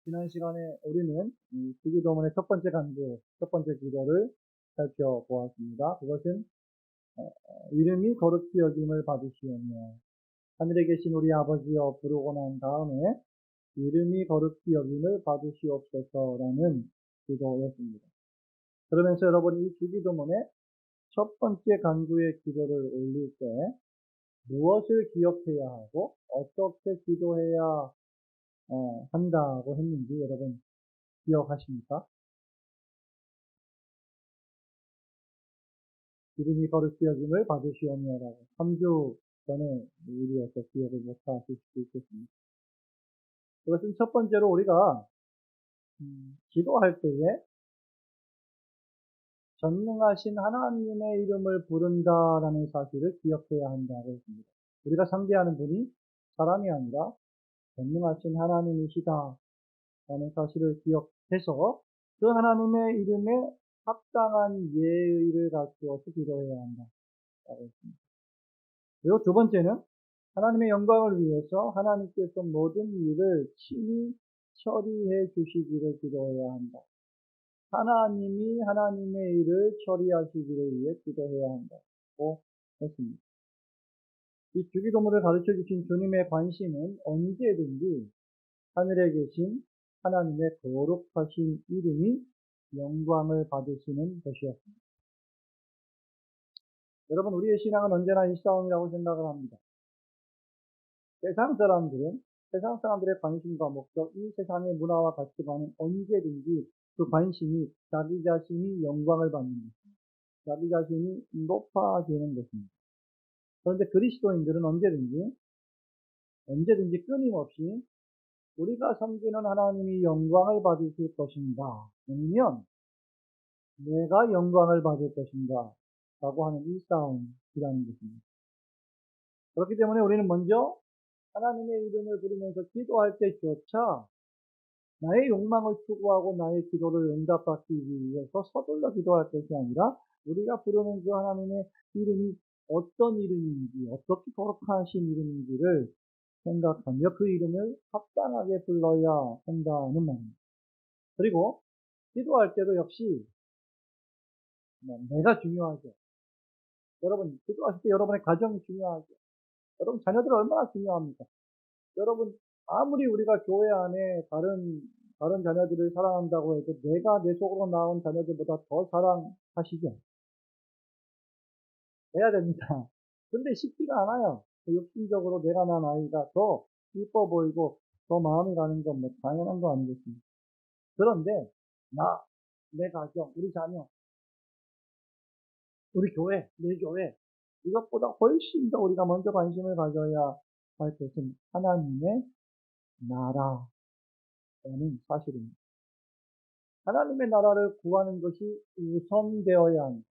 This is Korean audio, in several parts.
지난 시간에 우리는 이 주기도문의 첫 번째 간구, 첫 번째 기도를 살펴보았습니다. 그것은 이름이 거룩히 여김을 받으시오며 하늘에 계신 우리 아버지여 부르고 난 다음에 이름이 거룩히 여김을 받으시옵소서라는 기도였습니다. 그러면서 여러분 이 주기도문의 첫 번째 간구의 기도를 올릴 때 무엇을 기억해야 하고 어떻게 기도해야 한다고 했는지 여러분 기억하십니까? 이름이 거룩히 여김을 받으시오며라고 3주 전에 일이어서 기억을 못하실 수도 있겠습니다. 그것은 첫 번째로 우리가 기도할 때에 전능하신 하나님의 이름을 부른다라는 사실을 기억해야 한다고 했습니다. 우리가 상대하는 분이 사람이 아니라 전능하신 하나님이시다 라는 사실을 기억해서 그 하나님의 이름에 합당한 예의를 갖추어서 기도해야 한다라고 했습니다. 그리고 두 번째는 하나님의 영광을 위해서 하나님께서 모든 일을 친히 처리해 주시기를 기도해야 한다. 하나님이 하나님의 일을 처리하시기를 위해 기도해야 한다고 했습니다. 이 주기도문을 가르쳐 주신 주님의 관심은 언제든지 하늘에 계신 하나님의 거룩하신 이름이 영광을 받으시는 것이었습니다. 여러분, 우리의 신앙은 언제나 이 싸움이라고 생각을 합니다. 세상 사람들의 관심과 목적, 이 세상의 문화와 가치관은 언제든지 그 관심이 자기 자신이 영광을 받는 것입니다. 자기 자신이 높아지는 것입니다. 그런데 그리스도인들은 언제든지 끊임없이 우리가 섬기는 하나님이 영광을 받으실 것인가, 아니면 내가 영광을 받을 것인가, 라고 하는 이 싸움이라는 것입니다. 그렇기 때문에 우리는 먼저 하나님의 이름을 부르면서 기도할 때조차 나의 욕망을 추구하고 나의 기도를 응답받기 위해서 서둘러 기도할 것이 아니라 우리가 부르는 그 하나님의 이름이 어떤 이름인지, 어떻게 거룩하신 이름인지를 생각하며 그 이름을 합당하게 불러야 한다는 말입니다. 그리고 기도할 때도 역시 내가 중요하죠. 여러분, 기도하실 때 여러분의 가정이 중요하죠. 여러분 자녀들 얼마나 중요합니까? 여러분, 아무리 우리가 교회 안에 다른 자녀들을 사랑한다고 해도 내가 내 속으로 낳은 자녀들보다 더 사랑하시죠? 해야 됩니다. 근데 쉽지가 않아요. 육신적으로 내가 낳은 아이가 더 이뻐 보이고 더 마음이 가는 건 뭐 당연한 거 아니겠습니까? 그런데 내 가정, 우리 자녀, 우리 교회, 내 교회, 이것보다 훨씬 더 우리가 먼저 관심을 가져야 할 것은 하나님의 나라라는 사실입니다. 하나님의 나라를 구하는 것이 우선되어야 합니다.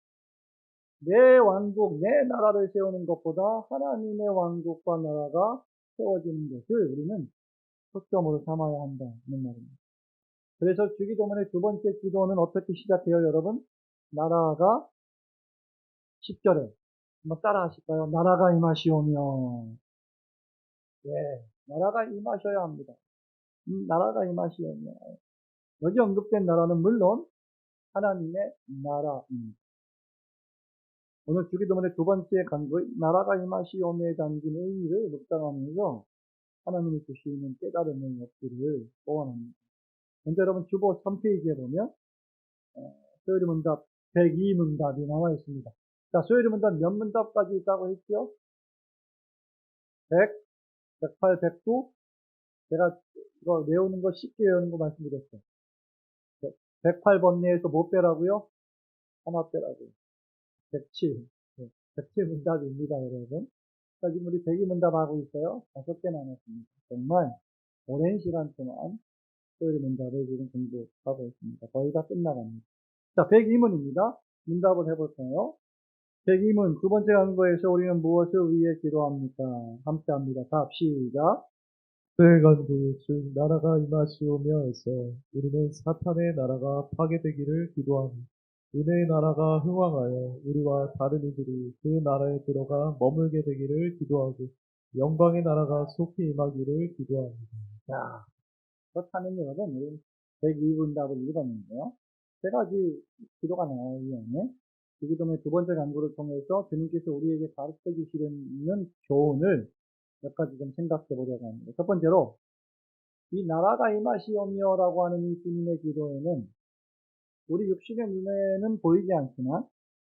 내 왕국, 내 나라를 세우는 것보다 하나님의 왕국과 나라가 세워지는 것을 우리는 초점으로 삼아야 한다는 말입니다. 그래서 주기도문의 두 번째 기도는 어떻게 시작해요, 여러분? 나라가 10절에 한번 따라 하실까요? 나라가 임하시오며. 예, 나라가 임하셔야 합니다. 나라가 임하시오며. 여기 언급된 나라는 물론 하나님의 나라입니다. 오늘 주기도문의 두 번째 간구, 나라가 임하시오며에 담긴 의미를 묵상하면서 하나님이 주시는 깨달음의 없기를 소원합니다. 먼저 여러분 주보 3페이지에 보면 소요리 문답 102문답이 나와 있습니다. 자, 소요리 문답 몇 문답까지 있다고 했죠? 100, 108, 109. 제가 이거 외우는 거 쉽게 외우는 거 말씀드렸어요. 108번 내에서 못 빼라고요? 하나 빼라고요. 107. 107문답입니다, 여러분. 자, 지금 우리 102문답 하고 있어요. 5개 남았습니다. 정말 오랜 시간 동안 소요리 문답을 지금 공부하고 있습니다. 거의 다 끝나갑니다. 자, 102문입니다. 문답을 해볼까요? 102문, 두 번째 간구에서 우리는 무엇을 위해 기도합니까? 함께 합니다. 답, 시작. 간구 즉 나라가 임하시오며에서 우리는 사탄의 나라가 파괴되기를 기도하니 은혜의 나라가 흥왕하여 우리와 다른 이들이 그 나라에 들어가 머물게 되기를 기도하고 영광의 나라가 속히 임하기를 기도합니다. 자, 그렇다면 여러분, 우리 102분답을 읽었는데요. 세 가지 기도가 나와요, 이 안에. 이 기도의 두 번째 간구를 통해서 주님께서 우리에게 가르쳐 주시는 교훈을 몇 가지 좀 생각해 보려고 합니다. 첫 번째로, 이 나라가 임하시오며라고 하는 이 주님의 기도에는 우리 육신의 눈에는 보이지 않지만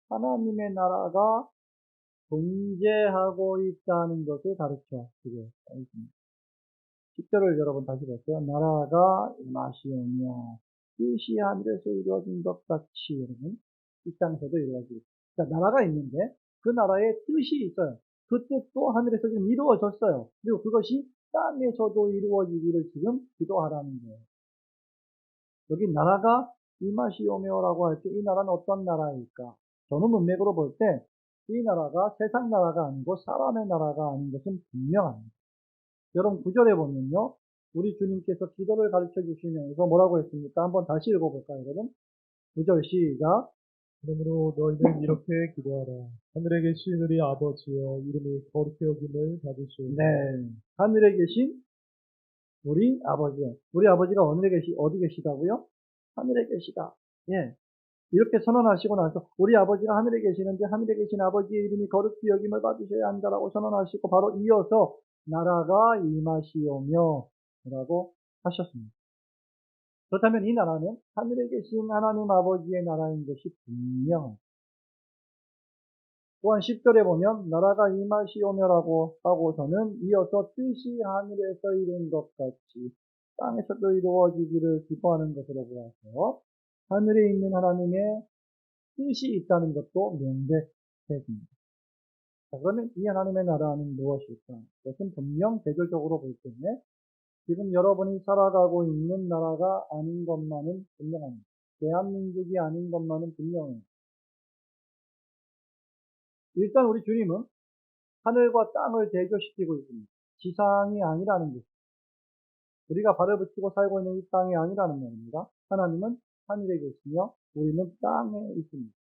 하나님의 나라가 존재하고 있다는 것을 가르쳐 주고 있습니다. 10절을 여러분 다시 볼게요. 나라가 임하시오며 뜻이 하늘에서 이루어진 것 같이 여러분 이 땅에서도 이루어지고. 자, 나라가 있는데 그 나라에 뜻이 있어요. 그 뜻도 하늘에서 지금 이루어졌어요. 그리고 그것이 땅에서도 이루어지기를 지금 기도하라는 거예요. 여기 나라가 임하시오며라고 할 때 이 나라는 어떤 나라일까? 저는 문맥으로 볼 때 이 나라가 세상 나라가 아니고 사람의 나라가 아닌 것은 분명합니다. 여러분 9절에 보면요. 우리 주님께서 기도를 가르쳐 주시면서 뭐라고 했습니까? 한번 다시 읽어볼까요, 여러분? 9절 시작. 그러므로 너희는 이렇게 기도하라. 하늘에 계신 우리 아버지여 이름이 거룩히 여김을 받으시오며. 네. 하늘에 계신 우리 아버지요. 우리 아버지가 어디 계시다고요? 하늘에 계시다. 예. 이렇게 선언하시고 나서 우리 아버지가 하늘에 계시는데 하늘에 계신 아버지의 이름이 거룩히 여김을 받으셔야 한다라고 선언하시고 바로 이어서 나라가 임하시오며 라고 하셨습니다. 그렇다면 이 나라는 하늘에 계신 하나님 아버지의 나라인 것이 분명합니다. 또한 10절에 보면 나라가 임하시오며라고 하고서는 이어서 뜻이 하늘에서 이룬 것 같이 땅에서도 이루어지기를 기뻐하는 것으로 보아서 하늘에 있는 하나님의 뜻이 있다는 것도 명백해집니다. 자, 그러면 이 하나님의 나라는 무엇일까? 그것은 분명 대조적으로 볼 때에 지금 여러분이 살아가고 있는 나라가 아닌 것만은 분명합니다. 대한민국이 아닌 것만은 분명해요. 일단 우리 주님은 하늘과 땅을 대조시키고 있습니다. 지상이 아니라는 것. 우리가 발을 붙이고 살고 있는 이 땅이 아니라는 말입니다. 하나님은 하늘에 계시며 우리는 땅에 있습니다.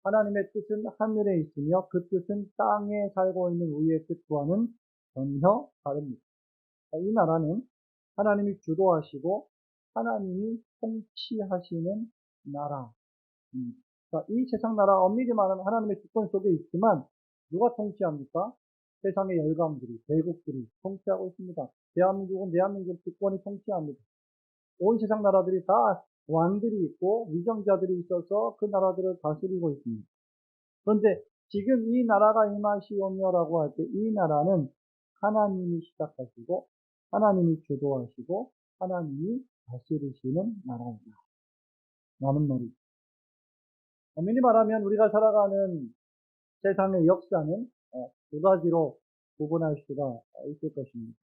하나님의 뜻은 하늘에 있으며 그 뜻은 땅에 살고 있는 우리의 뜻과는 전혀 다릅니다. 이 나라는 하나님이 주도하시고 하나님이 통치하시는 나라입니다. 이 세상 나라 엄밀히 말하면 하나님의 주권 속에 있지만 누가 통치합니까? 세상의 열강들이, 대국들이 통치하고 있습니다. 대한민국은 대한민국 주권이 통치합니다. 온 세상 나라들이 다 왕들이 있고 위정자들이 있어서 그 나라들을 다스리고 있습니다. 그런데 지금 이 나라가 임하시오며라고 할 때 이 나라는 하나님이 시작하시고 하나님이 주도하시고 하나님이 다스리시는 나라입니다. 라는 말이죠. 엄밀히 말하면 우리가 살아가는 세상의 역사는 두 가지로 구분할 수가 있을 것입니다.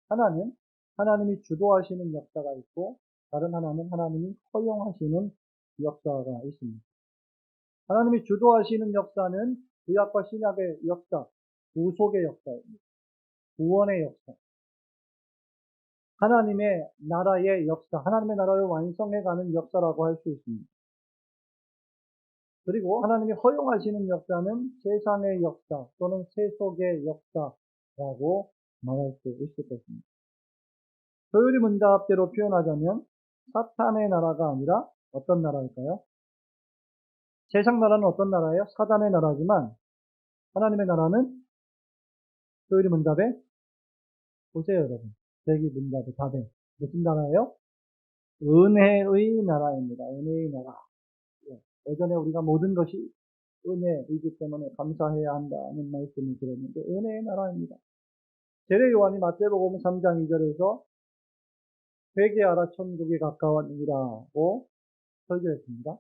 하나는 하나님이 주도하시는 역사가 있고 다른 하나는 하나님이 허용하시는 역사가 있습니다. 하나님이 주도하시는 역사는 구약과 신약의 역사, 구속의 역사입니다. 구원의 역사. 하나님의 나라의 역사, 하나님의 나라를 완성해가는 역사라고 할 수 있습니다. 그리고 하나님이 허용하시는 역사는 세상의 역사 또는 세속의 역사라고 말할 수 있을 것입니다. 소요리 문답대로 표현하자면 사탄의 나라가 아니라 어떤 나라일까요? 세상 나라는 어떤 나라예요? 사단의 나라지만 하나님의 나라는 소요리 문답에 보세요 여러분. 대기 문답의 답에 무슨 나라예요? 은혜의 나라입니다. 은혜의 나라. 예전에 우리가 모든 것이 은혜이기 때문에 감사해야 한다는 말씀을 드렸는데 은혜의 나라입니다. 세례 요한이 마태복음 3장 2절에서 회개하라 천국이 가까웠느니라고 설교했습니다.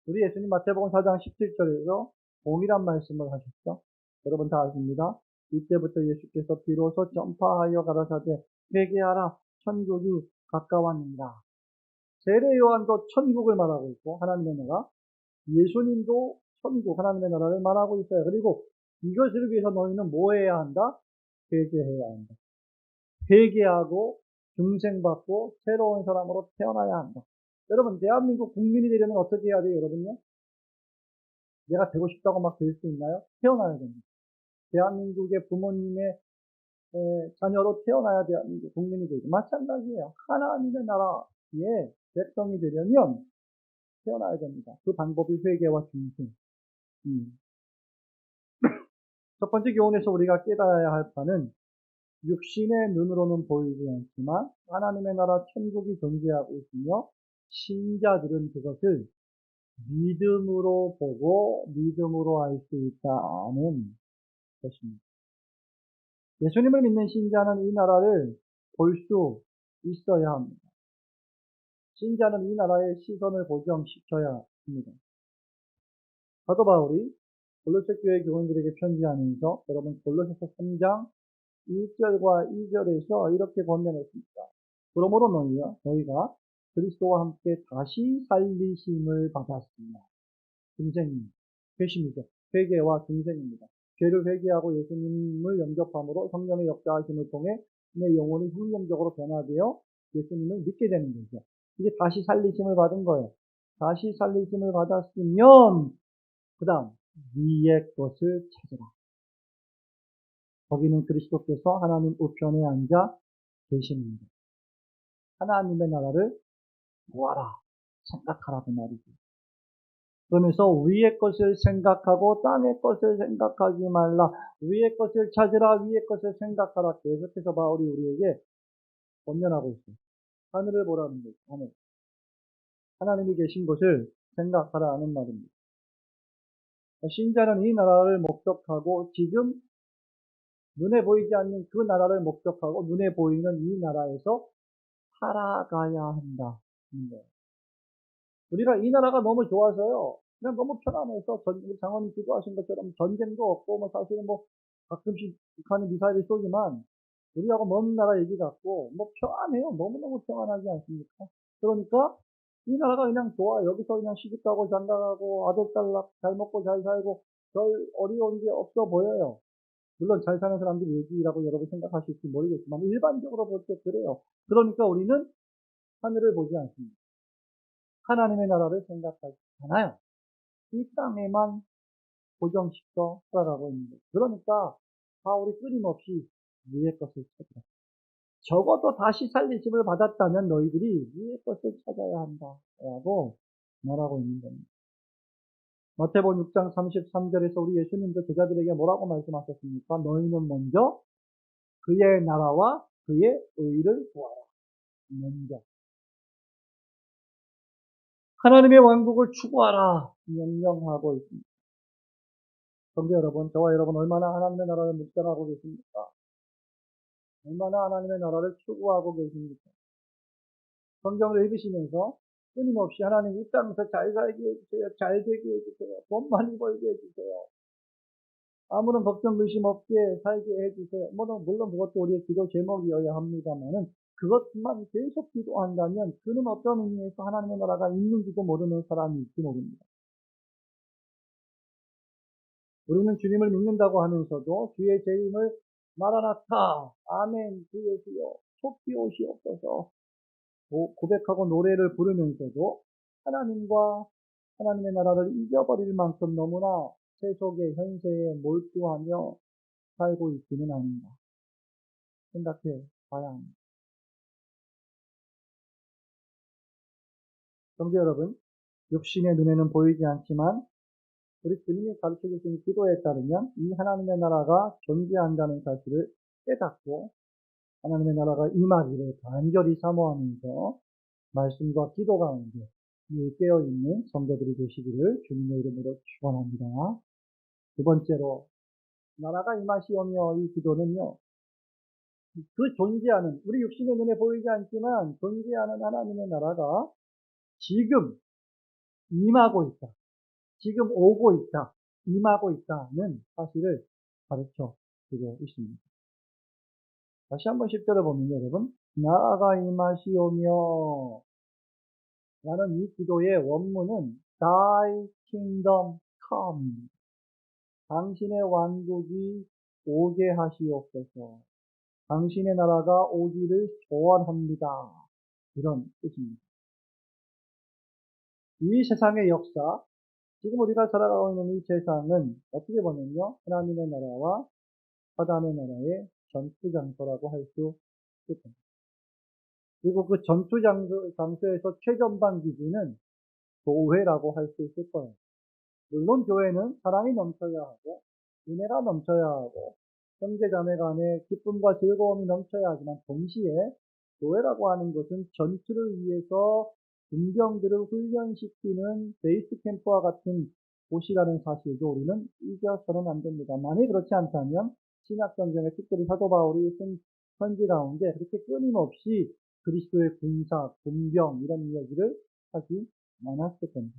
우리 예수님 마태복음 4장 17절에서 동일한 말씀을 하셨죠. 여러분 다 아십니다. 이때부터 예수께서 비로소 전파하여 가라사대 회개하라 천국이 가까웠느니라. 세례 요한도 천국을 말하고 있고 하나님의 나라, 예수님도 천국 하나님의 나라를 말하고 있어요. 그리고 이것을 위해서 너희는 뭐 해야 한다? 회개해야 한다. 회개하고 중생받고 새로운 사람으로 태어나야 한다. 여러분 대한민국 국민이 되려면 어떻게 해야 돼요 여러분요? 내가 되고 싶다고 막 될 수 있나요? 태어나야 됩니다. 대한민국의 부모님의 자녀로 태어나야 되는 국민이 되죠. 마찬가지예요. 하나님의 나라의 백성이 되려면 태어나야 됩니다. 그 방법이 회개와 중생. 첫 번째 교훈에서 우리가 깨달아야 할 바는 육신의 눈으로는 보이지 않지만 하나님의 나라 천국이 존재하고 있으며 신자들은 그것을 믿음으로 보고 믿음으로 알 수 있다는 것입니다. 예수님을 믿는 신자는 이 나라를 볼 수 있어야 합니다. 신자는 이 나라의 시선을 고정시켜야 합니다. 사도 바울이 골로새 교회 교인들에게 편지하면서 여러분 골로새서 3장 1절과 2절에서 이렇게 권면했습니다. 그러므로 너희가 그리스도와 함께 다시 살리심을 받았습니다. 중생입니다. 회심이죠. 회개와 중생입니다. 죄를 회개하고 예수님을 영접함으로 성령의 역사하심을 통해 내 영혼이 혁명적으로 변화되어 예수님을 믿게 되는 거죠. 이게 다시 살리심을 받은 거예요. 다시 살리심을 받았으면 그 다음 위의 것을 찾으라. 거기는 그리스도께서 하나님 우편에 앉아 계십니다. 하나님의 나라를 구하라, 생각하라 그 말이죠. 그러면서 위의 것을 생각하고 땅의 것을 생각하지 말라. 위의 것을 찾으라, 위의 것을 생각하라. 계속해서 바울이 우리에게 권면하고 있어요. 하늘을 보라는 거죠. 하늘. 하나님이 계신 것을 생각하라 하는 말입니다. 신자는 이 나라를 목적하고 지금 눈에 보이지 않는 그 나라를 목적하고 눈에 보이는 이 나라에서 살아가야 한다. 우리가 이 나라가 너무 좋아서요. 그냥 너무 편안해서 우리 장관님 기도하신 것처럼 전쟁도 없고 뭐 사실은 뭐 가끔씩 북한이 미사일을 쏘지만 우리하고 먼 나라 얘기 같고 뭐 편안해요. 너무너무 평안하지 않습니까? 그러니까 이 나라가 그냥 좋아. 여기서 그냥 시집가고 장가가고 아들 딸 잘 먹고 잘 살고 별 어려운 게 없어 보여요. 물론 잘 사는 사람들이 얘기라고 여러분 생각하실지 모르겠지만 일반적으로 볼 때 그래요. 그러니까 우리는 하늘을 보지 않습니다. 하나님의 나라를 생각하지 않아요. 이 땅에만 고정시켜 살아가고 있는 거예요. 그러니까 바울이 끊임없이 위의 것을 찾으라. 적어도 다시 살리심을 받았다면 너희들이 위의 것을 찾아야 한다. 라고 말하고 있는 겁니다. 마태복음 6장 33절에서 우리 예수님도 제자들에게 뭐라고 말씀하셨습니까? 너희는 먼저 그의 나라와 그의 의를 구하라. 먼저. 하나님의 왕국을 추구하라. 명령하고 있습니다. 성도 여러분, 저와 여러분 얼마나 하나님의 나라를 묵상하고 계십니까? 얼마나 하나님의 나라를 추구하고 계십니까? 성경을 읽으시면서 끊임없이 하나님 이 땅에서 잘 살게 해주세요. 잘 되게 해주세요. 돈 많이 벌게 해주세요. 아무런 걱정 의심 없게 살게 해주세요. 물론 그것도 우리의 기도 제목이어야 합니다만은 그것만 계속 기도한다면 그는 어떤 의미에서 하나님의 나라가 있는지도 모르는 사람일지 모릅니다. 우리는 주님을 믿는다고 하면서도 주의 재림을 마라나타, 아멘, 주 예수여, 속히 오시옵소서 고백하고 노래를 부르면서도 하나님과 하나님의 나라를 잊어버릴 만큼 너무나 세속의 현세에 몰두하며 살고 있지는 않은가 생각해 봐야 합니다. 성도 여러분, 육신의 눈에는 보이지 않지만 우리 주님이 가르쳐 주신 기도에 따르면 이 하나님의 나라가 존재한다는 사실을 깨닫고 하나님의 나라가 임하기를 간절히 사모하면서 말씀과 기도 가운데 깨어있는 성도들이 되시기를 주님의 이름으로 축원합니다. 두 번째로 나라가 임하시오며 이 기도는요. 그 존재하는 우리 육신의 눈에 보이지 않지만 존재하는 하나님의 나라가 지금 임하고 있다. 지금 오고 있다. 임하고 있다는 사실을 가르쳐 주고 있습니다. 다시 한번 10절을 보면 여러분 나라가 임하시오며 라는 이 기도의 원문은 Thy kingdom come 당신의 왕국이 오게 하시옵소서 당신의 나라가 오기를 소원합니다. 이런 뜻입니다. 이 세상의 역사 지금 우리가 살아가고 있는 이 세상은 어떻게 보면요 하나님의 나라와 사단의 나라의 전투 장소라고 할 수 있습니다. 그리고 그 전투 장소에서 최전방 기준은 교회라고 할 수 있을 거예요. 물론 교회는 사랑이 넘쳐야 하고 은혜가 넘쳐야 하고 형제자매 간에 기쁨과 즐거움이 넘쳐야 하지만 동시에 교회라고 하는 것은 전투를 위해서 군병들을 훈련시키는 베이스 캠프와 같은 곳이라는 사실도 우리는 잊어서는 안 됩니다. 만약 그렇지 않다면 신약성경에 특별히 사도 바울이 쓴 편지 가운데 그렇게 끊임없이 그리스도의 군사, 군병 이런 이야기를 하지 않았을 겁니다.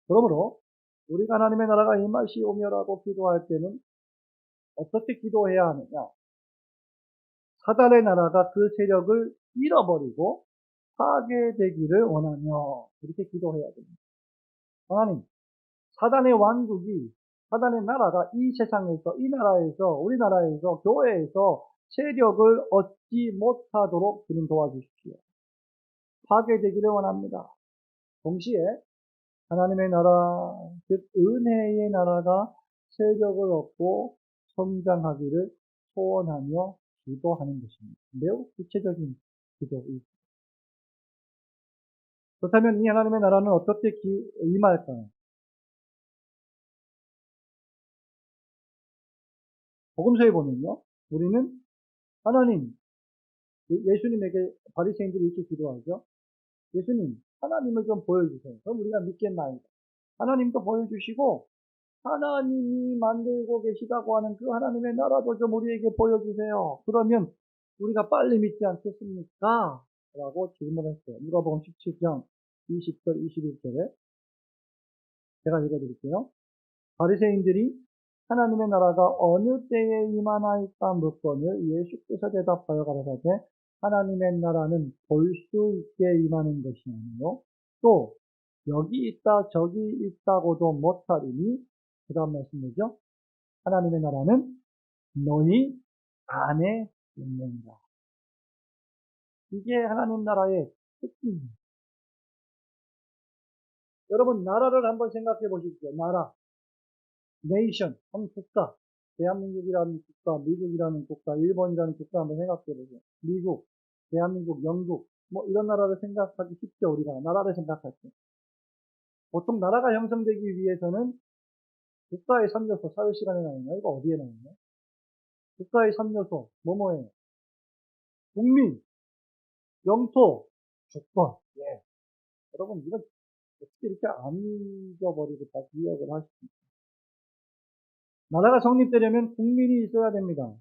그러므로 우리가 하나님의 나라가 임하시오며라고 기도할 때는 어떻게 기도해야 하느냐? 사단의 나라가 그 세력을 잃어버리고 파괴되기를 원하며 이렇게 기도해야 됩니다. 하나님, 사단의 왕국이, 사단의 나라가 이 세상에서, 이 나라에서, 우리나라에서, 교회에서 세력을 얻지 못하도록 주님 도와주십시오. 파괴되기를 원합니다. 동시에 하나님의 나라, 즉 은혜의 나라가 세력을 얻고 성장하기를 소원하며 기도하는 것입니다. 매우 구체적인 기도입니다. 그렇다면 이 하나님의 나라는 어떻게 임할까요? 복음서에 보면요, 우리는 하나님, 예수님에게 바리새인들이 이렇게 기도하죠. 예수님, 하나님을 좀 보여주세요. 그럼 우리가 믿겠나이다. 하나님도 보여주시고 하나님이 만들고 계시다고 하는 그 하나님의 나라도 좀 우리에게 보여주세요. 그러면 우리가 빨리 믿지 않겠습니까? 라고 질문했어요. 누가복음 17장 20절 21절에 제가 읽어드릴게요. 바리새인들이 하나님의 나라가 어느 때에 임하나이까 묻거늘 예수께서 대답하여 가라사대 하나님의 나라는 볼 수 있게 임하는 것이 아니요 또 여기 있다 저기 있다고도 못하리니 그 다음 말씀 뭐죠? 하나님의 나라는 너희 안에 있는다. 이게 하나님 나라의 특징입니다. 여러분 나라를 한번 생각해 보십시오. 나라, 네이션, 한 국가, 대한민국이라는 국가, 미국이라는 국가, 일본이라는 국가 한번 생각해 보세요. 미국, 대한민국, 영국, 뭐 이런 나라를 생각하기 쉽죠. 우리가 나라를 생각할 때. 보통 나라가 형성되기 위해서는 국가의 3요소, 사회 시간에 나오나요? 이거 어디에 나오나요? 국가의 3요소, 뭐뭐예요? 국민, 영토, 주권. 예. 여러분, 이거 어떻게 이렇게 안 잊어버리고 다 기억을 하십니까? 나라가 성립되려면 국민이 있어야 됩니다.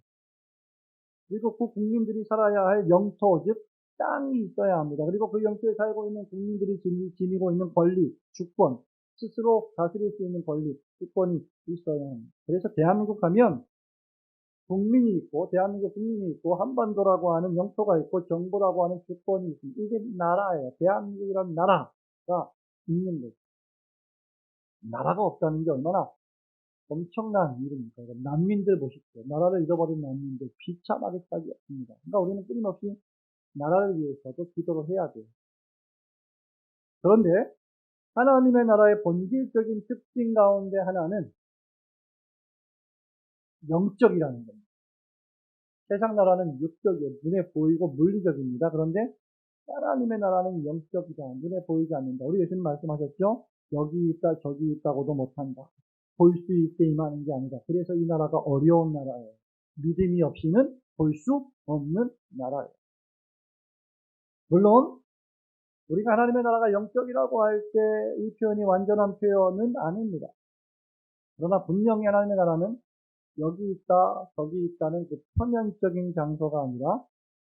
그리고 그 국민들이 살아야 할 영토, 즉, 땅이 있어야 합니다. 그리고 그 영토에 살고 있는 국민들이 지니고 있는 권리, 주권, 스스로 다스릴 수 있는 권리, 주권이 있어야 합니다. 그래서 대한민국 하면 국민이 있고, 대한민국 국민이 있고, 한반도라고 하는 영토가 있고, 정부라고 하는 주권이 있습니다. 이게 나라예요. 대한민국이라는 나라가 있는 거죠. 나라가 없다는 게 얼마나 엄청난 일입니까? 난민들 보십시오. 나라를 잃어버린 난민들 비참하게 살기 없습니다. 그러니까 우리는 끊임없이 나라를 위해서도 기도를 해야 돼요. 그런데 하나님의 나라의 본질적인 특징 가운데 하나는 영적이라는 겁니다. 세상 나라는 육적이에요. 눈에 보이고 물리적입니다. 그런데 하나님의 나라는 영적이다. 눈에 보이지 않는다. 우리 예수님 말씀하셨죠? 여기 있다 저기 있다고도 못한다. 볼 수 있게 임하는 게 아니다. 그래서 이 나라가 어려운 나라예요. 믿음이 없이는 볼 수 없는 나라예요. 물론 우리가 하나님의 나라가 영적이라고 할 때 이 표현이 완전한 표현은 아닙니다. 그러나 분명히 하나님의 나라는 여기 있다 저기 있다는 그 표면적인 장소가 아니라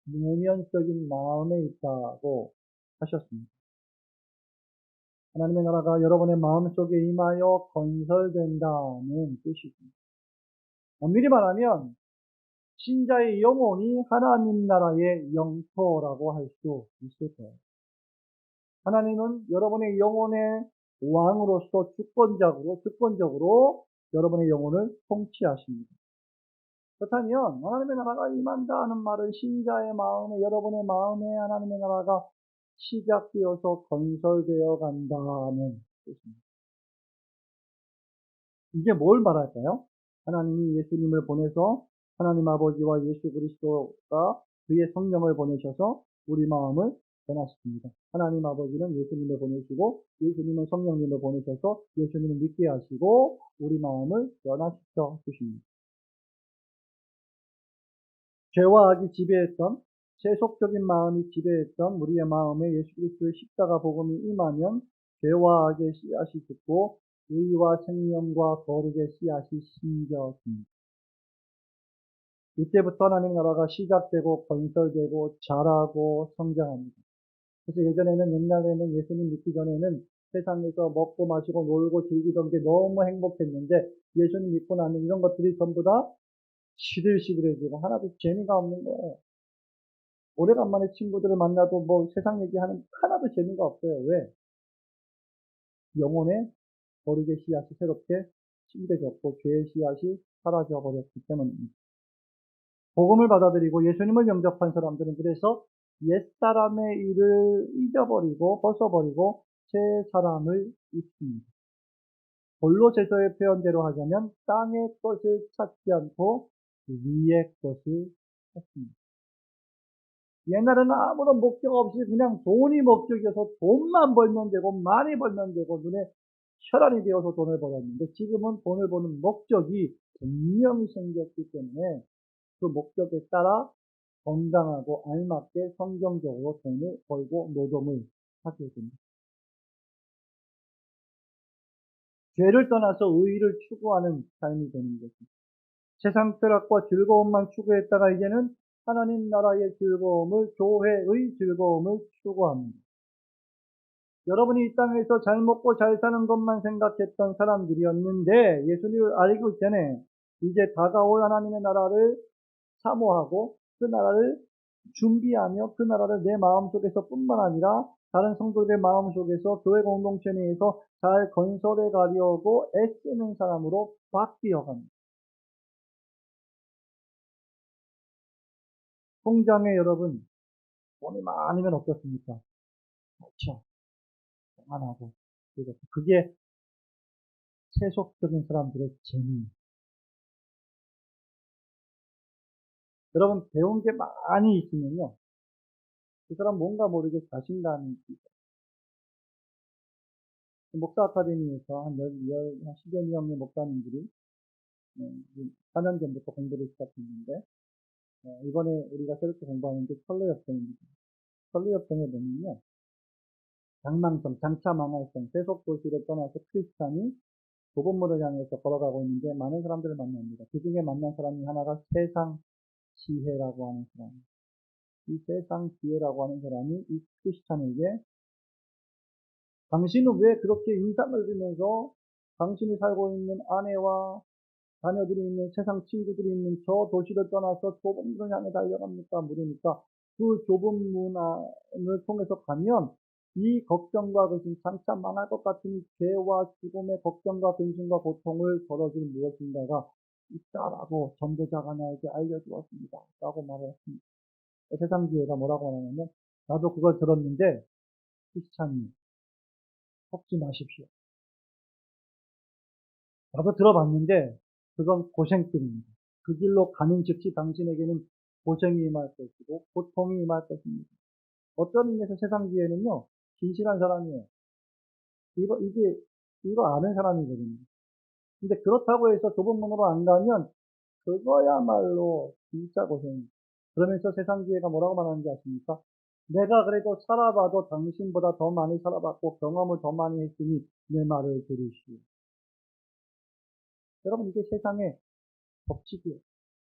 내면적인 마음에 있다고 하셨습니다. 하나님의 나라가 여러분의 마음속에 임하여 건설된다는 뜻입니다. 엄밀히 말하면 신자의 영혼이 하나님 나라의 영토라고 할 수 있을 거예요. 하나님은 여러분의 영혼의 왕으로서 주권적으로 여러분의 영혼을 통치하십니다. 그렇다면 하나님의 나라가 임한다 하는 말은 신자의 마음에 여러분의 마음에 하나님의 나라가 시작되어서 건설되어 간다는 뜻입니다. 이게 뭘 말할까요? 하나님이 예수님을 보내서 하나님 아버지와 예수 그리스도가 그의 성령을 보내셔서 우리 마음을 변화시킵니다. 하나님 아버지는 예수님을 보내시고 예수님은 성령님을 보내셔서 예수님을 믿게 하시고 우리 마음을 변화시켜 주십니다. 죄와 악이 지배했던 세속적인 마음이 지배했던 우리의 마음에 예수 그리스도의 십자가 복음이 임하면 죄와 악의 씨앗이 죽고 의와 생명과 거룩의 씨앗이 심겨집니다. 이때부터 하나님 나라가 시작되고 건설되고 자라고 성장합니다. 그래서 예전에는 옛날에는 예수님 믿기 전에는 세상에서 먹고 마시고 놀고 즐기던 게 너무 행복했는데 예수님 믿고 나면 이런 것들이 전부 다 시들시들해지고 하나도 재미가 없는 거예요. 오래간만에 친구들을 만나도 뭐 세상 얘기하는 하나도 재미가 없어요. 왜? 영혼에 거룩의 씨앗이 새롭게 심겨졌고 죄의 씨앗이 사라져 버렸기 때문입니다. 복음을 받아들이고 예수님을 영접한 사람들은 그래서 옛사람의 일을 잊어버리고 벗어버리고 새 사람을 입습니다. 골로새서의 표현대로 하자면 땅의 것을 찾지 않고 위의 것을 찾습니다. 옛날에는 아무런 목적 없이 그냥 돈이 목적이어서 돈만 벌면 되고 많이 벌면 되고 눈에 혈안이 되어서 돈을 벌었는데 지금은 돈을 버는 목적이 분명히 생겼기 때문에 그 목적에 따라 건강하고 알맞게 성경적으로 돈을 벌고 노동을 하게 됩니다. 죄를 떠나서 의의를 추구하는 삶이 되는 것입니다. 세상 쾌락과 즐거움만 추구했다가 이제는 하나님 나라의 즐거움을, 교회의 즐거움을 추구합니다. 여러분이 이 땅에서 잘 먹고 잘 사는 것만 생각했던 사람들이었는데 예수님을 알기 전에 이제 다가올 하나님의 나라를 사모하고 그 나라를 준비하며 그 나라를 내 마음속에서 뿐만 아니라 다른 성도들의 마음속에서 교회 공동체 내에서 잘 건설해 가려고 애쓰는 사람으로 바뀌어 갑니다. 통장에 여러분 돈이 많으면 어떻습니까? 그렇죠. 평안하고 그게 세속적인 사람들의 재미. 여러분 배운 게 많이 있으면요. 그 사람 뭔가 모르게 자신감이 있어요. 목사 아카데미에서 한 10여 명의 목사님들이 4년 전부터 공부를 시작했는데 이번에 우리가 새롭게 공부하는 게 선로역정입니다. 선로역정에 보면요. 장망성, 장차 망할성, 세속도시를 떠나서 크리스찬이 좁은 물을 향해서 걸어가고 있는데 많은 사람들을 만납니다. 그 중에 만난 사람이 하나가 세상 지혜라고 하는 사람입니다. 이 세상 지혜라고 하는 사람이 이 크리스찬에게 당신은 왜 그렇게 인상을 주면서 당신이 살고 있는 아내와 자녀들이 있는 세상 친구들이 있는 저 도시를 떠나서 좁은 문을 향해 달려갑니까? 물으니까 그 좁은 문을 통해서 가면 이 걱정과 근심, 장차 망할 것 같은 죄와 죽음의 걱정과 근심과 고통을 덜어줄 무엇인가가 있다라고 전도자가 나에게 알려주었습니다. 라고 말을 했습니다. 세상 지혜가 뭐라고 하냐면 나도 그걸 들었는데 크리스찬이 속지 마십시오. 나도 들어봤는데 그건 고생길입니다. 그 길로 가는 즉시 당신에게는 고생이 임할 것이고 고통이 임할 것입니다. 어떤 의미에서 세상 지혜는요, 진실한 사람이에요. 이거 아는 사람이거든요. 근데 그렇다고 해서 좁은 문으로 안 가면 그거야말로 진짜 고생입니다. 그러면서 세상 지혜가 뭐라고 말하는지 아십니까? 내가 그래도 살아봐도 당신보다 더 많이 살아봤고 경험을 더 많이 했으니 내 말을 들으시오. 여러분 이게 세상의 법칙이에요.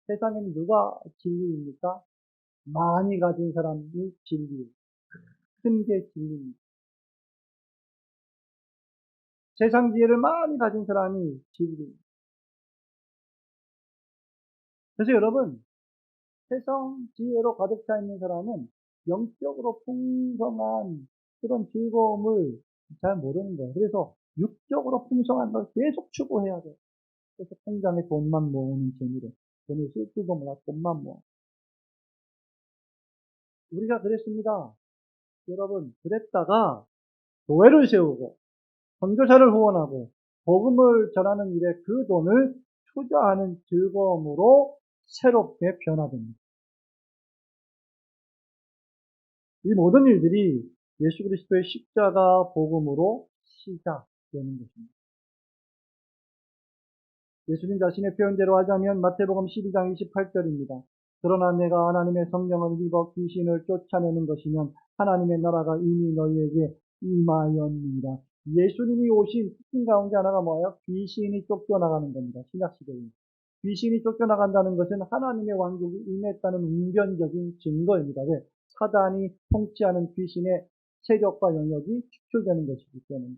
세상에는 누가 진리입니까? 많이 가진 사람이 진리예요. 큰 게 진리입니다. 세상 지혜를 많이 가진 사람이 진리입니다. 그래서 여러분 세상 지혜로 가득 차 있는 사람은 영적으로 풍성한 그런 즐거움을 잘 모르는 거예요. 그래서 육적으로 풍성한 걸 계속 추구해야 돼요. 그래서 통장에 돈만 모으는 재미로 돈을 쓸 줄도 몰라 돈만 모아. 우리가 그랬습니다. 여러분 그랬다가 교회를 세우고 선교사를 후원하고 복음을 전하는 일에 그 돈을 투자하는 즐거움으로 새롭게 변화됩니다. 이 모든 일들이 예수 그리스도의 십자가 복음으로 시작되는 것입니다. 예수님 자신의 표현대로 하자면 마태복음 12장 28절입니다. 그러나 내가 하나님의 성령을 입어 귀신을 쫓아내는 것이면 하나님의 나라가 이미 너희에게 임하였느니라. 예수님이 오신 특징 가운데 하나가 뭐예요? 귀신이 쫓겨나가는 겁니다. 신약시대에. 귀신이 쫓겨나간다는 것은 하나님의 왕국이 임했다는 웅변적인 증거입니다. 왜? 사단이 통치하는 귀신의 세력과 영역이 축출되는 것이기 때문에.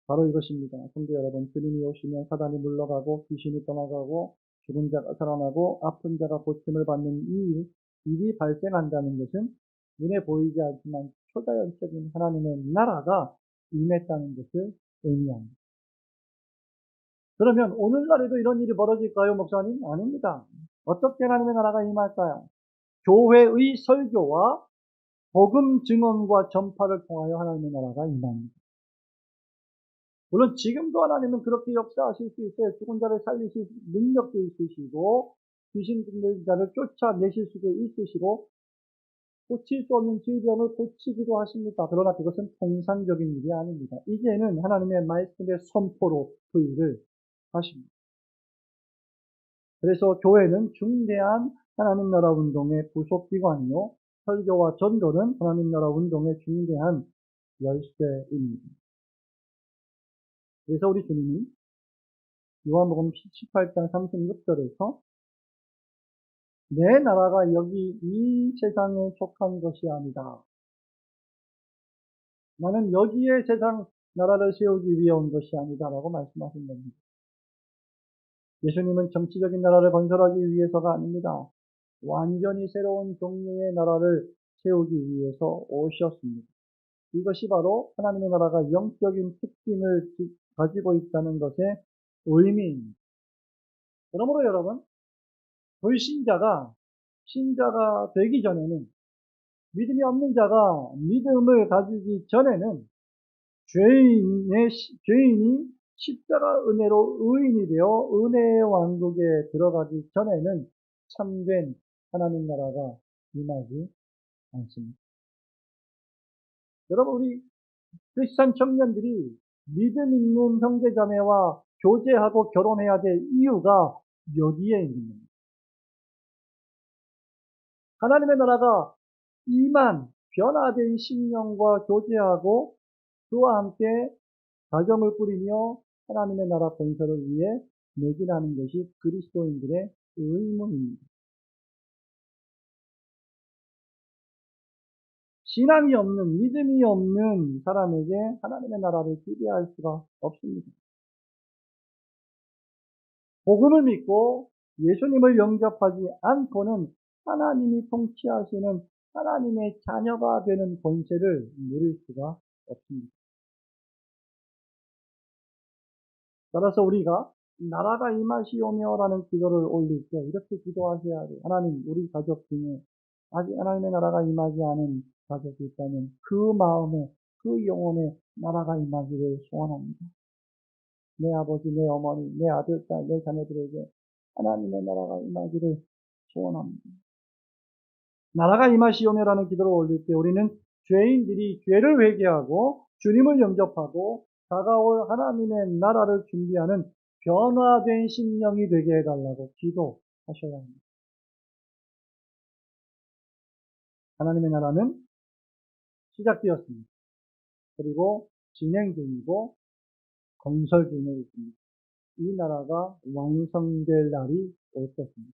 바로 이것입니다. 성도 여러분, 주님이 오시면 사단이 물러가고 귀신이 떠나가고 죽은 자가 살아나고 아픈 자가 고침을 받는 이 일이 발생한다는 것은 눈에 보이지 않지만 초자연적인 하나님의 나라가 임했다는 것을 의미합니다. 그러면 오늘날에도 이런 일이 벌어질까요, 목사님? 아닙니다. 어떻게 하나님의 나라가 임할까요? 교회의 설교와 복음 증언과 전파를 통하여 하나님의 나라가 임합니다. 물론 지금도 하나님은 그렇게 역사하실 수 있어요. 죽은 자를 살리실 능력도 있으시고 귀신 들린 자를 쫓아내실 수도 있으시고 고칠 수 없는 질병을 고치기도 하십니다. 그러나 그것은 통상적인 일이 아닙니다. 이제는 하나님의 말씀의 선포로 그 일을 하십니다. 그래서 교회는 중대한 하나님 나라 운동의 부속기관이요, 설교와 전도는 하나님 나라 운동의 중대한 열쇠입니다. 그래서 우리 주님이 요한복음 18장 36절에서 내 나라가 여기 이 세상에 속한 것이 아니다. 나는 여기에 세상 나라를 세우기 위해 온 것이 아니다라고 말씀하신 겁니다. 예수님은 정치적인 나라를 건설하기 위해서가 아닙니다. 완전히 새로운 종류의 나라를 세우기 위해서 오셨습니다. 이것이 바로 하나님의 나라가 영적인 특징을 가지고 있다는 것의 의미입니다. 그러므로 여러분, 불신자가 신자가 되기 전에는, 믿음이 없는 자가 믿음을 가지기 전에는 죄인이 십자가 은혜로 의인이 되어 은혜의 왕국에 들어가기 전에는 참된 하나님 나라가 임하지 않습니다. 여러분, 우리 크리스찬 청년들이 믿음 있는 형제자매와 교제하고 결혼해야 될 이유가 여기에 있는 겁니다. 하나님의 나라가 임한 변화된 심령과 교제하고 그와 함께 가정을 꾸리며 하나님의 나라 건설을 위해 매진하는 것이 그리스도인들의 의무입니다. 신앙이 없는, 믿음이 없는 사람에게 하나님의 나라를 기대할 수가 없습니다. 복음을 믿고 예수님을 영접하지 않고는 하나님이 통치하시는 하나님의 자녀가 되는 권세를 누릴 수가 없습니다. 따라서 우리가 나라가 임하시오며라는 기도를 올릴 때 이렇게 기도하셔야 돼요. 하나님, 우리 가족 중에 아직 하나님의 나라가 임하지 않은 가족이 있다면 그 마음에, 그 영혼에 나라가 임하기를 소원합니다. 내 아버지, 내 어머니, 내 아들, 딸, 내 자녀들에게 하나님의 나라가 임하기를 소원합니다. 나라가 임하시오며라는 기도를 올릴 때 우리는 죄인들이 죄를 회개하고 주님을 영접하고 다가올 하나님의 나라를 준비하는 변화된 심령이 되게 해달라고 기도하셔야 합니다. 하나님의 나라는 시작되었습니다. 그리고 진행 중이고 건설 중에 있습니다. 이 나라가 완성될 날이 올 것입니다.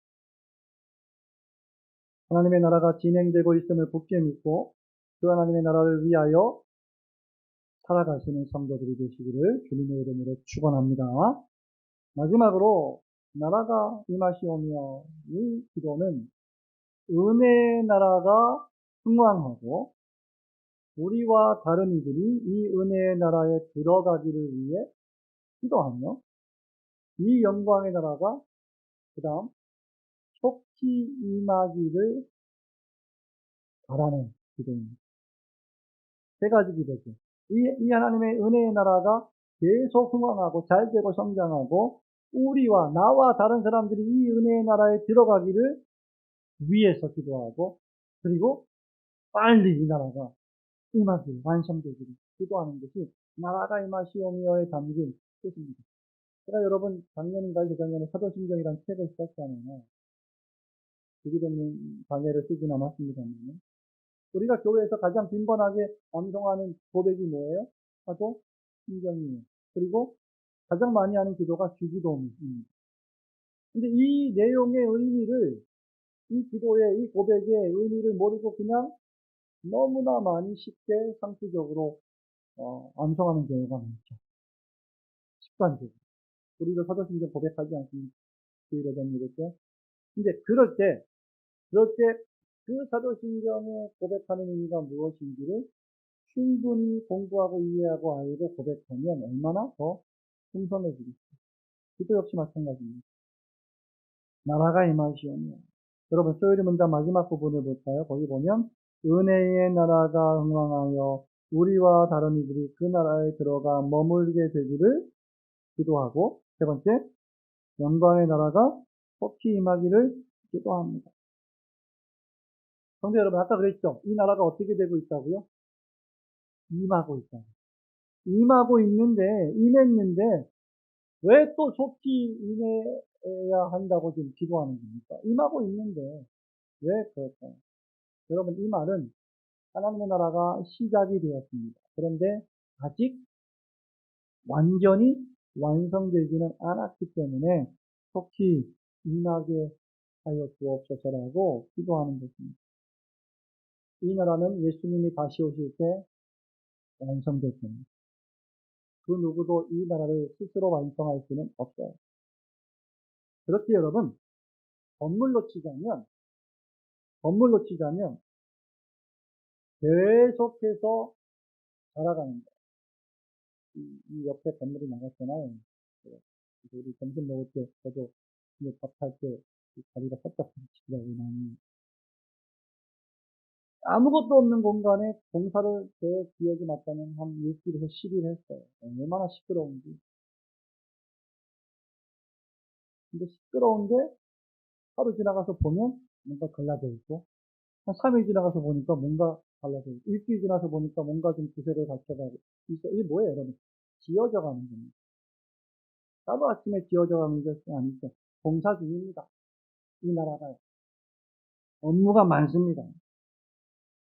하나님의 나라가 진행되고 있음을 굳게 믿고 그 하나님의 나라를 위하여 살아가시는 성도들이 되시기를 주님의 이름으로 축원합니다. 마지막으로 나라가 임하시오며 이 기도는 은혜의 나라가 흥왕하고 우리와 다른 이들이 이 은혜의 나라에 들어가기를 위해 기도하며 이 영광의 나라가 그 다음 속히 임하기를 바라는 기도입니다. 세 가지 기도죠. 이 하나님의 은혜의 나라가 계속 흥왕하고 잘되고 성장하고 우리와 나와 다른 사람들이 이 은혜의 나라에 들어가기를 위해서 기도하고, 그리고 빨리 이 나라가 임하길, 완성되기를 기도하는 것이 나라가 임하시오며에 담긴 뜻입니다. 제가 여러분 작년인가 재작년에 사도신경이라는 책을 썼잖아요. 주기도님 방해를 쓰진 않았습니다만, 우리가 교회에서 가장 빈번하게 암송하는 고백이 뭐예요? 사도신경이에요. 그리고 가장 많이 하는 기도가 주기도입니다. 근데 이 내용의 의미를, 이 기도의, 이 고백의 의미를 모르고 그냥 너무나 많이 쉽게 상투적으로 암송하는 경우가 많죠. 습관적으로. 우리도 사도신경 고백하지 않습니까? 주일에 된 이렇게. 근데 그럴 때 그 사도신경에 고백하는 의미가 무엇인지를 충분히 공부하고 이해하고 알고 고백하면 얼마나 더 풍성해지겠어요. 기도 역시 마찬가지입니다. 나라가 임하시오며. 여러분, 소요리 문장 마지막 부분을 볼까요? 거기 보면, 은혜의 나라가 흥왕하여 우리와 다른 이들이 그 나라에 들어가 머물게 되기를 기도하고, 세 번째, 영광의 나라가 속히 임하기를 기도합니다. 성도 여러분, 아까 그랬죠? 이 나라가 어떻게 되고 있다고요? 임하고 있다. 임하고 있는데, 임했는데, 왜 또 속히 임해야 한다고 지금 기도하는 겁니까? 임하고 있는데, 왜 그럴까요? 여러분, 이 말은 하나님의 나라가 시작이 되었습니다. 그런데 아직 완전히 완성되지는 않았기 때문에 속히 임하게 하여 주옵소서라고 기도하는 것입니다. 이 나라는 예수님이 다시 오실 때 완성될 겁니다. 그 누구도 이 나라를 스스로 완성할 수는 없어요. 그렇게 여러분, 건물로 치자면 계속해서 자라가는 거예요. 이 옆에 건물이 나갔잖아요. 우리 점심 먹을 때, 저도 밥할 때, 다리가 살짝 부딪히더라고요, 나는. 아무것도 없는 공간에 공사를 제 기억이 맞다면 한 6일에서 10일 했어요. 얼마나 시끄러운지. 근데 시끄러운데 하루 지나가서 보면 뭔가 갈라져 있고, 한 3일 지나가서 보니까 뭔가 달라져 있고, 일주일 지나서 보니까 뭔가 좀 구색을 갖춰가고, 이게 뭐예요, 여러분? 지어져 가는 겁니다. 하루아침에 지어져 가는 것이 아니죠. 공사 중입니다. 이 나라가. 업무가 많습니다.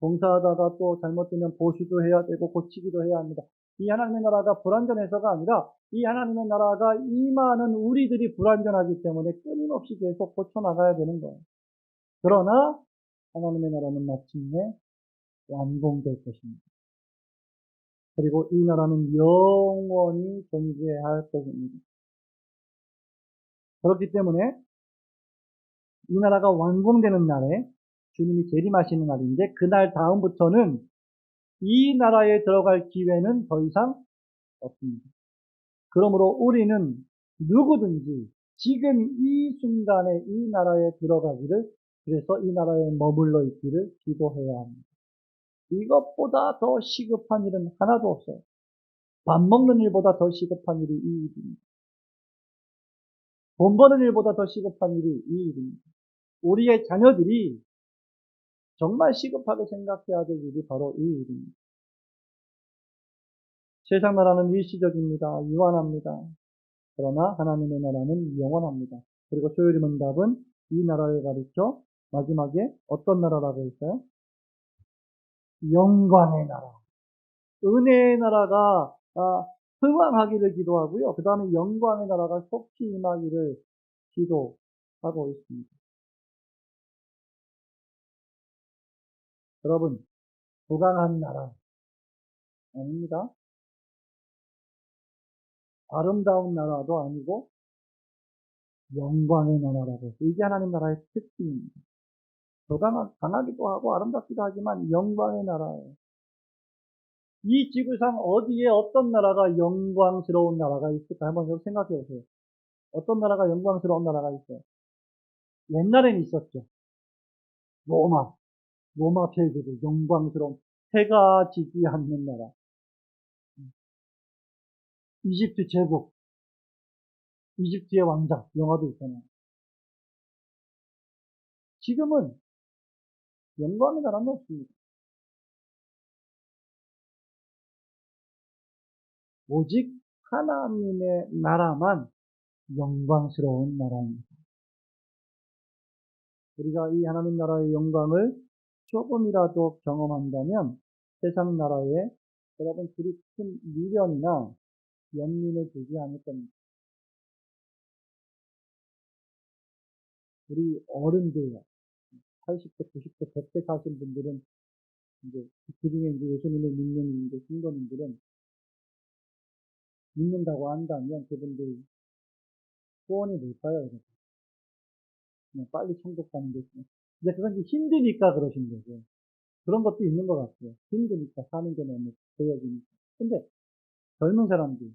봉사하다가 또 잘못되면 보수도 해야 되고 고치기도 해야 합니다. 이 하나님의 나라가 불완전해서가 아니라 이 하나님의 나라가 임하는 우리들이 불완전하기 때문에 끊임없이 계속 고쳐나가야 되는 거예요. 그러나 하나님의 나라는 마침내 완공될 것입니다. 그리고 이 나라는 영원히 존재할 것입니다. 그렇기 때문에 이 나라가 완공되는 날에 주님이 재림하시는 날인데 그날 다음부터는 이 나라에 들어갈 기회는 더 이상 없습니다. 그러므로 우리는 누구든지 지금 이 순간에 이 나라에 들어가기를, 그래서 이 나라에 머물러 있기를 기도해야 합니다. 이것보다 더 시급한 일은 하나도 없어요. 밥 먹는 일보다 더 시급한 일이 이 일입니다. 돈 버는 일보다 더 시급한 일이 이 일입니다. 우리의 자녀들이 정말 시급하게 생각해야 될 일이 바로 이 일입니다. 세상 나라는 일시적입니다. 유한합니다. 그러나 하나님의 나라는 영원합니다. 그리고 소요리 문답은 이 나라를 가르쳐 마지막에 어떤 나라라고 했어요? 영광의 나라. 은혜의 나라가 흥왕하기를 기도하고요. 그 다음에 영광의 나라가 속히 임하기를 기도하고 있습니다. 여러분, 부강한 나라 아닙니다. 아름다운 나라도 아니고 영광의 나라라고. 이게 하나님 나라의 특징입니다. 강하기도 하고 아름답기도 하지만 영광의 나라예요. 이 지구상 어디에 어떤 나라가 영광스러운 나라가 있을까? 한번 생각해 보세요. 어떤 나라가 영광스러운 나라가 있어요? 옛날엔 있었죠. 로마 제국의 영광스러운 해가 지지 않는 나라. 이집트 제국, 이집트의 왕자, 영화도 있잖아요. 지금은 영광의 나라는 없습니다. 오직 하나님의 나라만 영광스러운 나라입니다. 우리가 이 하나님 나라의 영광을 조금이라도 경험한다면 세상 나라에 여러분 그리 큰 미련이나 연민을 두지 않을 겁니다. 우리 어른들, 80대, 90대, 100대 사신 분들은 이제 그 중에 이제 예수님을 믿는 이제 신도민들은 믿는다고 한다면 그분들 소원이 뭘까요? 여러분? 그냥 빨리 천국 가는 게 있어요. 이제 그건 이제 힘드니까 그러신 거죠. 그런 것도 있는 것 같아요. 힘드니까 사는 게 너무 보여지니까. 근데 젊은 사람들,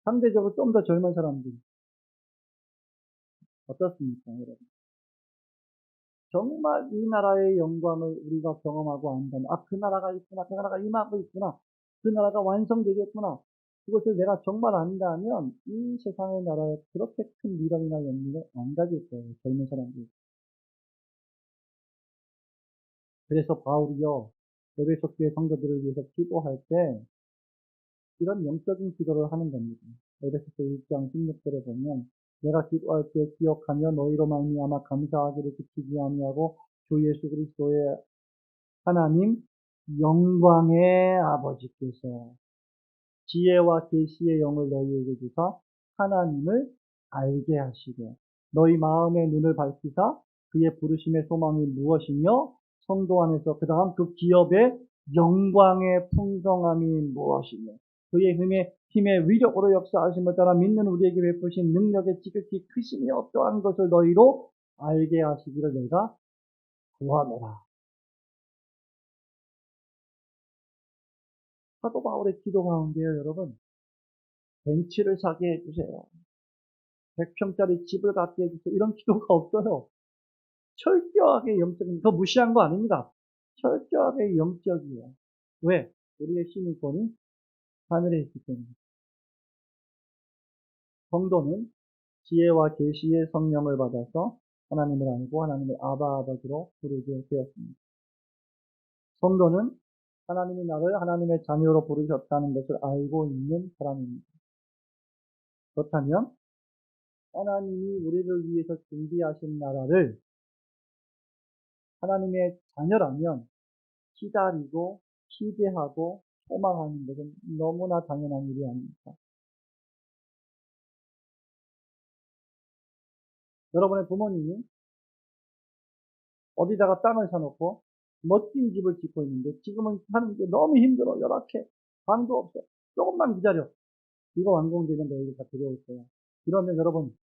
상대적으로 좀 더 젊은 사람들 어떻습니까, 여러분? 정말 이 나라의 영광을 우리가 경험하고 안다면, 아, 그 나라가 있구나, 그 나라가 임하고 있구나, 그 나라가 완성되겠구나. 그것을 내가 정말 안다면 이 세상의 나라에 그렇게 큰 미련이나 연민을 안 가질 거예요, 젊은 사람들. 그래서 바울이요, 에베소 교회 성도들을 위해서 기도할 때 이런 영적인 기도를 하는 겁니다. 에베소서 1장 16절에 보면 내가 기도할 때 기억하며 너희로 말미암아 감사하기를 그치지 아니하고 주 예수 그리스도의 하나님 영광의 아버지께서 지혜와 계시의 영을 너희에게 주사 하나님을 알게 하시되 너희 마음의 눈을 밝히사 그의 부르심의 소망이 무엇이며 성도 안에서 그 다음 그 기업의 영광의 풍성함이 무엇이며 그의 힘의 위력으로 역사하심을 따라 믿는 우리에게 베푸신 능력의 지극히 크심이 어떠한 것을 너희로 알게 하시기를 내가 구하노라. 사도 바울의 기도 가운데요, 여러분. 벤치를 사게 해주세요. 100평짜리 집을 갖게 해주세요. 이런 기도가 없어요. 철저하게 영적인, 더 무시한 거 아닙니다. 철저하게 영적이에요. 왜? 우리의 시민권이 하늘에 있기 때문에. 성도는 지혜와 계시의 성령을 받아서 하나님을 알고 하나님을 아바아버지로 부르게 되었습니다. 성도는 하나님이 나를 하나님의 자녀로 부르셨다는 것을 알고 있는 사람입니다. 그렇다면 하나님이 우리를 위해서 준비하신 나라를 하나님의 자녀라면 기다리고 기대하고 소망하는 것은 너무나 당연한 일이 아닙니까? 여러분의 부모님이 어디다가 땅을 사놓고 멋진 집을 짓고 있는데 지금은 사는 게 너무 힘들어, 열악해, 방도 없어, 조금만 기다려, 이거 완공되면 너희들 다 들어올 거야. 이러면 여러분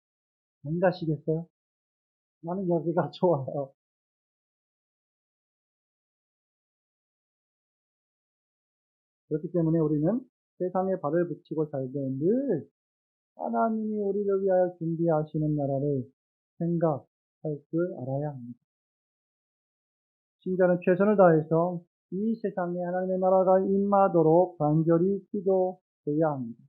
안 가시겠어요? 나는 여기가 좋아요. 그렇기 때문에 우리는 세상에 발을 붙이고 살 때 늘 하나님이 우리를 위하여 준비하시는 나라를 생각할 줄 알아야 합니다. 신자는 최선을 다해서 이 세상에 하나님의 나라가 임하도록 간절히 기도해야 합니다.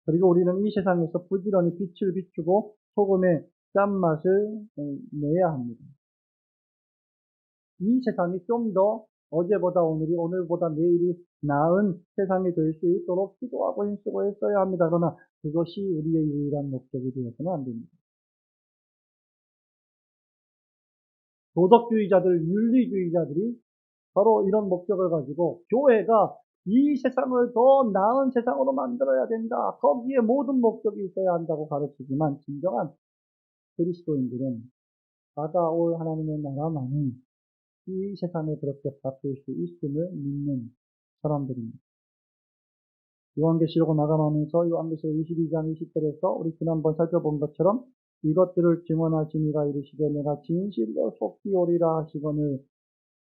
그리고 우리는 이 세상에서 부지런히 빛을 비추고 소금의 짠맛을 내야 합니다. 이 세상이 좀 더 어제보다 오늘이, 오늘보다 내일이 나은 세상이 될 수 있도록 기도하고 힘쓰고 했어야 합니다. 그러나 그것이 우리의 유일한 목적이 되어서는 안 됩니다. 도덕주의자들, 윤리주의자들이 바로 이런 목적을 가지고 교회가 이 세상을 더 나은 세상으로 만들어야 된다, 거기에 모든 목적이 있어야 한다고 가르치지만 진정한 그리스도인들은 다가올 하나님의 나라만이 이 세상에 그렇게 바뀔 수 있음을 믿는 사람들입니다. 요한계시록을 마감하면서 요한계시록 22장 20절에서 우리 지난번 살펴본 것처럼 이것들을 증언하시니가 이르시되 내가 진실로 속히 오리라 하시거늘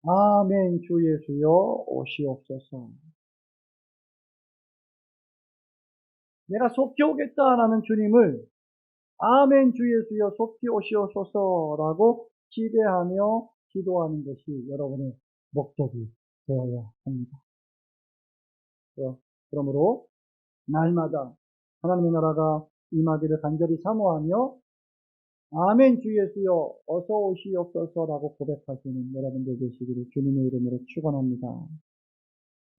아멘 주 예수여 오시옵소서. 내가 속히 오겠다라는 주님을 아멘 주 예수여 속히 오시옵소서라고 기대하며 기도하는 것이 여러분의 목적이 되어야 합니다. 그러므로 날마다 하나님의 나라가 임하기를 간절히 사모하며 아멘 주 예수여 어서 오시옵소서라고 고백하시는 여러분들 되시기를 주님의 이름으로 축원합니다.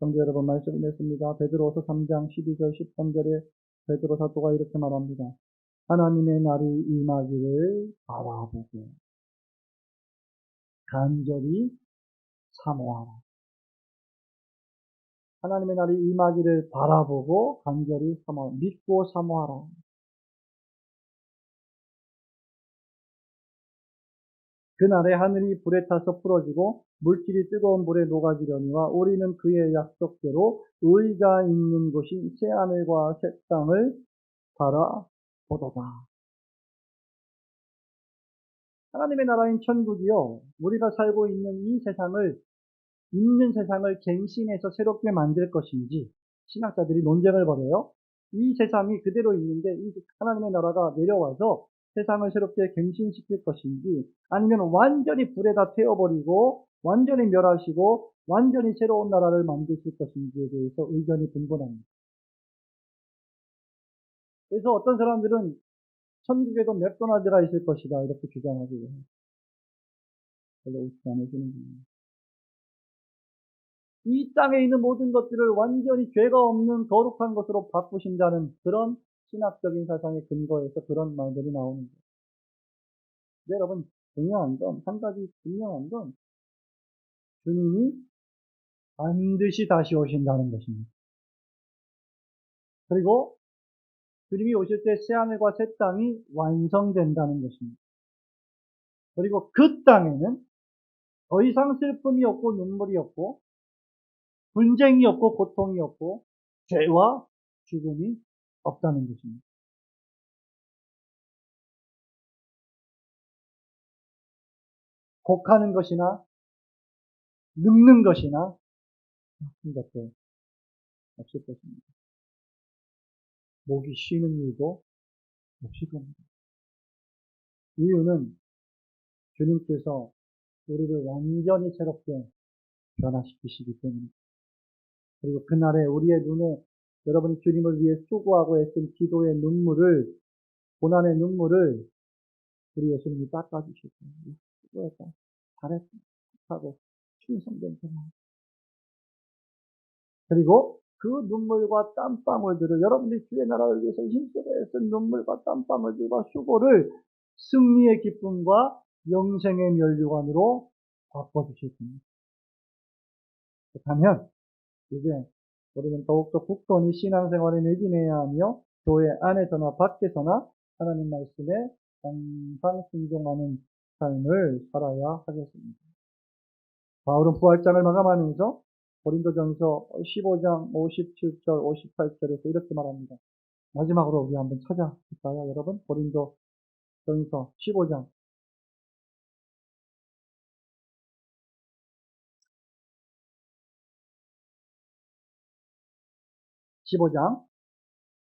성도 여러분, 말씀을 냈습니다. 베드로서 3장 12절 13절에 베드로 사도가 이렇게 말합니다. 하나님의 날이 임하기를 바라보고 간절히 사모하라. 하나님의 날이 임하기를 바라보고 간절히 사모하라. 믿고 사모하라. 그날에 하늘이 불에 타서 풀어지고 물질이 뜨거운 불에 녹아지려니와 우리는 그의 약속대로 의가 있는 곳인 새하늘과 새 땅을 바라보도다. 하나님의 나라인 천국이요, 우리가 살고 있는 이 세상을, 있는 세상을 갱신해서 새롭게 만들 것인지 신학자들이 논쟁을 벌여요. 이 세상이 그대로 있는데 이 하나님의 나라가 내려와서 세상을 새롭게 갱신시킬 것인지, 아니면 완전히 불에다 태워버리고 완전히 멸하시고 완전히 새로운 나라를 만드실 것인지에 대해서 의견이 분분합니다. 그래서 어떤 사람들은 천국에도 맥도날드가 있을 것이다 이렇게 주장하고요. 별로 웃지 않으시는 분입니다. 이 땅에 있는 모든 것들을 완전히 죄가 없는 거룩한 것으로 바꾸신다는 그런 신학적인 사상의 근거에서 그런 말들이 나오는 거예요. 여러분, 중요한 건, 한 가지 중요한 건 주님이 반드시 다시 오신다는 것입니다. 그리고 주님이 오실 때 새하늘과 새 땅이 완성된다는 것입니다. 그리고 그 땅에는 더 이상 슬픔이 없고 눈물이 없고 분쟁이 없고 고통이 없고 죄와 죽음이 없다는 것입니다. 곡하는 것이나 늙는 것이나 같은 것들 없을 것입니다. 목이 쉬는 일도 없을 겁니다. 이유는 주님께서 우리를 완전히 새롭게 변화시키시기 때문입니다. 그리고 그날에 우리의 눈에 여러분이 주님을 위해 수고하고 애쓴 기도의 눈물을, 고난의 눈물을 우리 예수님이 닦아주실 거예요. 수고했다, 잘했다 하고 충성된 사람. 그리고 그 눈물과 땀방울들을, 여러분들이 주의 나라를 위해서 힘쓰고 애쓴 눈물과 땀방울들과 수고를 승리의 기쁨과 영생의 면류관으로 바꿔주실 겁니다. 그렇다면 이제 우리는 더욱더 굳건히 신앙생활에 매진해야 하며 교회 안에서나 밖에서나 하나님 말씀에 항상 순종하는 삶을 살아야 하겠습니다. 바울은 부활장을 마감하면서 고린도전서 15장 57절 58절에서 이렇게 말합니다. 마지막으로 우리 한번 찾아볼까요, 여러분? 고린도전서 15장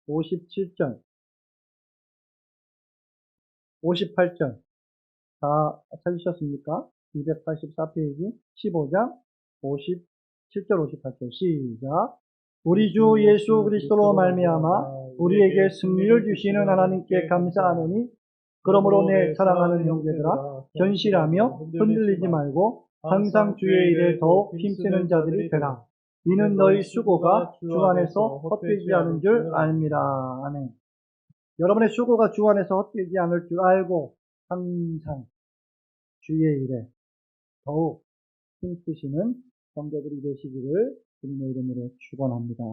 57절 58절 다 찾으셨습니까? 284페이지 15장 57절 58절 시작. 우리 주 예수 그리스도로 말미암아 우리에게 승리를 주시는 하나님께 감사하노니 그러므로 내 사랑하는 형제들아 견실하며 흔들리지 말고 항상 주의 일에 더욱 힘쓰는 자들이 되라. 이는 너희 수고가 주 안에서 헛되지 않은 줄 알미라. 아멘. 여러분의 수고가 주 안에서 헛되지 않을 줄 알고 항상 주의 일에 더욱 힘쓰시는 성도들이 되시기를 주님의 이름으로 축원합니다.